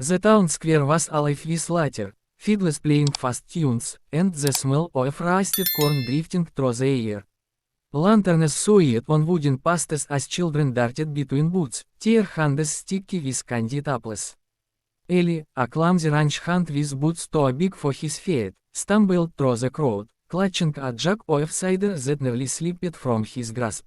The town square was alive with laughter, fiddlers playing fast tunes, and the smell of roasted corn drifting through the air. Lanterns swayed on wooden posters as children darted between booths, their hands sticky with candied apples. Ellie, a clumsy ranch hand with boots too big for his feet, stumbled through the crowd, clutching a jug of cider that nearly slipped from his grasp.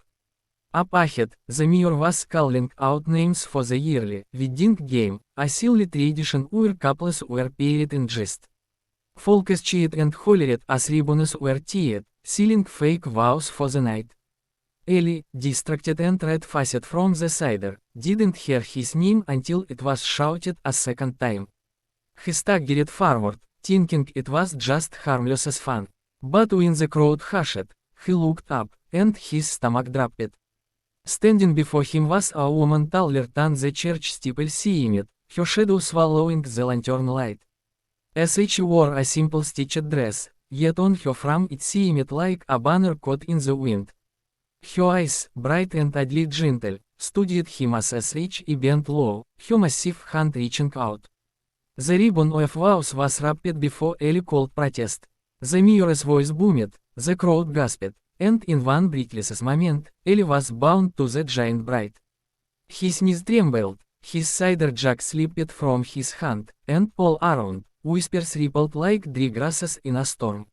Up ahead, the mayor was calling out names for the yearly wedding game, a silly tradition where couples were paired in jest. Folks cheered and hollered as ribbons were tied, sealing fake vows for the night. Ellie, distracted and red-faced from the cider, didn't hear his name until it was shouted a second time. He staggered forward, thinking it was just harmless as fun. But when the crowd hushed, he looked up, and his stomach dropped. Standing before him was a woman taller than the church steeple seeing it, her shadow swallowing the lantern light. She wore a simple stitched dress, yet on her frame it seemed like a banner caught in the wind. Her eyes, bright and oddly gentle, studied him as SH bent low, her massive hand reaching out. The ribbon of vows was wrapped before Ellie called protest. The mayor's voice boomed, the crowd gasped, and in one breathless moment, Ellie was bound to the giant bride. His knees trembled, his cider jug slipped from his hand, and all around, whispers rippled like dry grasses in a storm.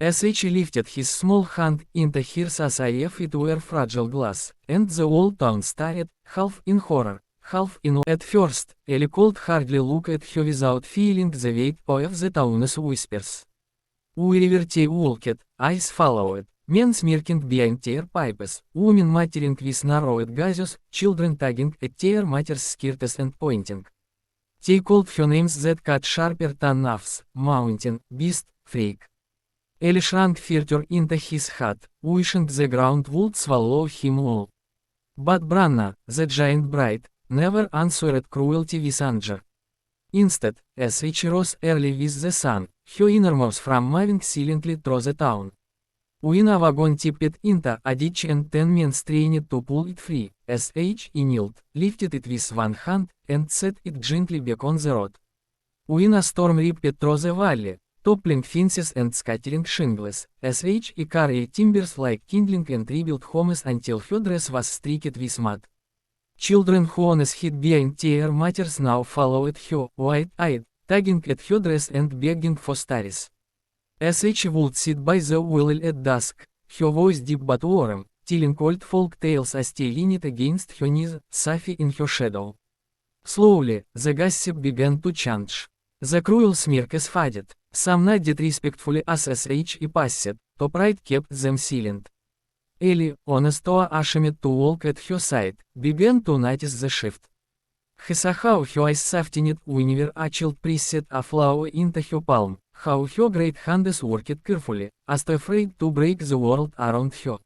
SH lifted his small hand into hers as if it were fragile glass, and the whole town stared, half in horror, half in awe. At first, Ellie could hardly look at her without feeling the weight of the town's whispers. They walked, eyes followed, men smirking behind their pipes, women muttering with narrowed gazes, children tugging at their mother's skirts and pointing. They called her names that cut sharper than knives: mountain, beast, freak. Ellie shrank further into his hut, wishing the ground would swallow him whole. But Branna, the giant bride, never answered cruelty with anger. Instead, as she rose early with the sun, her innermost from moving silently through the town. When a wagon tipped into a ditch and 10 men strained to pull it free, SH knelt, lifted it with one hand, and set it gently back on the road. When a storm ripped through the valley, toppling fences and scattering shingles, SH carried timbers like kindling and rebuilt homes until her dress was streaked with mud. Children who once hid behind their mothers now followed her, wide-eyed, tugging at her dress and begging for stories. SH would sit by the wheel at dusk, her voice deep but warm, telling old folk tales as they leaned against her knees, Safi in her shadow. Slowly, the gossip began to change. The cruel smirks faded. Some nodded respectfully as SH passed, to pride kept them silent. Ellie, honest or ashamed to walk at her side, began to notice the shift. He saw how her eyes softened whenever a child pressed a flower into her palm, how her great hands worked carefully, as though afraid to break the world around her.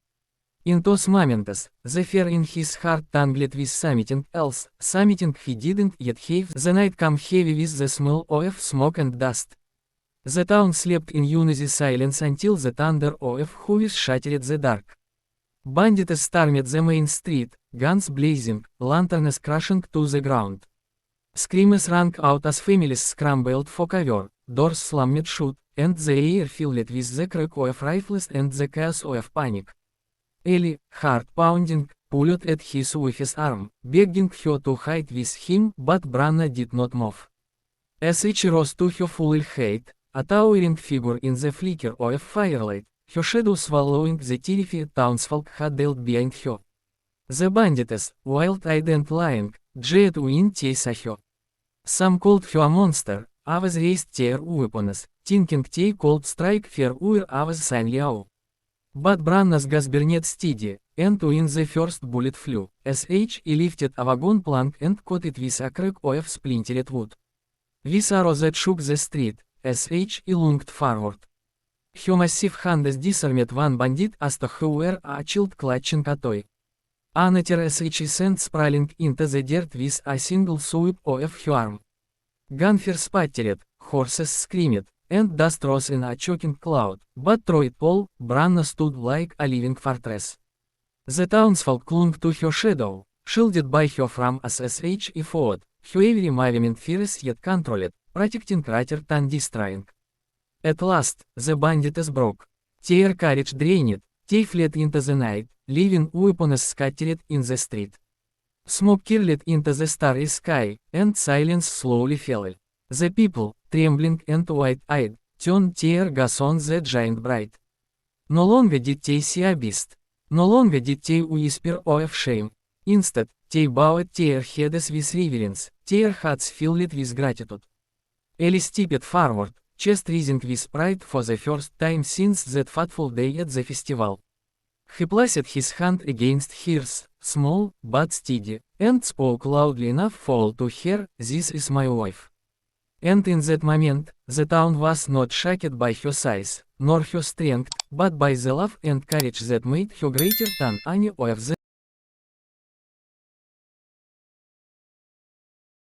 In those moments, the fear in his heart tangled with something else, something he didn't yet have. The night came heavy with the smell of smoke and dust. The town slept in uneasy silence until the thunder of hooves shattered the dark. Bandits stormed the main street, guns blazing, lanterns crashing to the ground. Screams rang out as families scrambled for cover, doors slammed shut, and the air filled with the crack of rifles and the chaos of panic. Ellie, heart pounding, pulled at his wife's arm, begging her to hide with him, but Branna did not move. As she rose to her full height, a towering figure in the flicker of firelight, her shadow swallowing the terrified townsfolk huddled behind her. The bandits, wild-eyed and lying, jeered when they saw her. Some called her a monster, others raised their weapons, thinking they could strike fair where others sanely awe. But Branna's gas burned steady, and when the first bullet flew, SH lifted a wagon plank and caught it with a crack of splintered wood. With a roar that shook the street, SH lunged forward. Her massive hands disarmed one bandit as though he were a child clutching a toy. Another SH sent sprawling into the dirt with a single sweep of her arm. Gunfire sputtered, horses screamed, and dust rose in a choking cloud, but through it all, Branna stood like a living fortress. The townsfolk clung to her shadow, shielded by her from as SH fought, Every movement fears yet controlled, protecting rather than destroying. At last, the bandits broke. Their courage drained, they fled into the night, leaving weapons scattered in the street. Smoke curled into the starry sky, and silence slowly fell. The people, trembling and wide-eyed, turned their gaze on the giant bride. No longer did they see a beast. No longer did they whisper of shame. Instead, they bowed their heads with reverence, their hearts filled with gratitude. Elai stepped forward, chest rising with pride for the first time since that fateful day at the festival. He placed his hand against hers, small, but steady, and spoke loudly enough for all to hear, "This is my wife." And in that moment, the town was not shocked by her size, nor her strength, but by the love and courage that made her greater than any of the